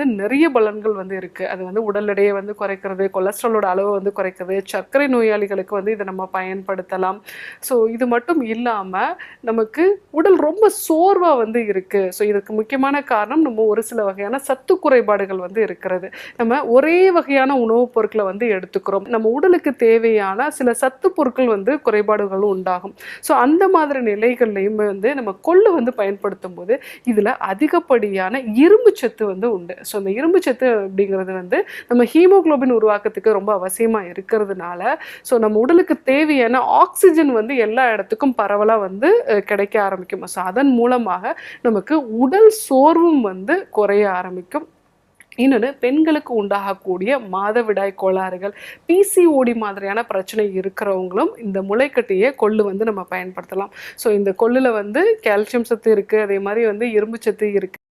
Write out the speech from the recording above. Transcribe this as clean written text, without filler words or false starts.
நிறைய பலன்கள் இருக்குது. அது உடல் எடையை குறைக்கிறது, கொலஸ்ட்ராலோட அளவை குறைக்கிறது, சர்க்கரை நோயாளிகளுக்கு இதை நம்ம பயன்படுத்தலாம். ஸோ இது மட்டும் இல்லாமல் நமக்கு உடல் ரொம்ப சோர்வாக இருக்குது. ஸோ இதுக்கு முக்கியமான காரணம் நம்ம ஒரு சில வகையான சத்து குறைபாடுகள் இருக்கிறது. நம்ம ஒரே வகையான உணவுப் பொருட்களை எடுத்துக்கிறோம். நம்ம உடலுக்கு தேவையான சில சத்து பொருட்கள் குறைபாடுகளும் உண்டாகும். ஸோ அந்த மாதிரி நிலைகள்லையுமே நம்ம கொள்ளு பயன்படுத்தும் போது இதில் அதிகப்படியான இரும்பு சத்து உண்டு. ஸோ அந்த இரும்பு சத்து அப்படிங்கிறது நம்ம ஹீமோகுளோபின் உருவாக்கத்துக்கு ரொம்ப அவசியமாக இருக்கிறதுனால ஸோ நம்ம உடலுக்கு தேவையான ஆக்சிஜன் எல்லா இடத்துக்கும் பரவலாக கிடைக்க ஆரம்பிக்கும். ஸோ அதன் மூலமாக நமக்கு உடல் சோர்வும் குறைய ஆரம்பிக்கும். இன்னொன்று, பெண்களுக்கு உண்டாகக்கூடிய மாதவிடாய் கோளாறுகள், பிசிஓடி மாதிரியான பிரச்சனை இருக்கிறவங்களும் இந்த முளைக்கட்டியை கொள்ளு நம்ம பயன்படுத்தலாம். ஸோ இந்த கொள்ளில் கால்சியம் சத்து இருக்குது, அதே மாதிரி இரும்பு சத்து இருக்குது.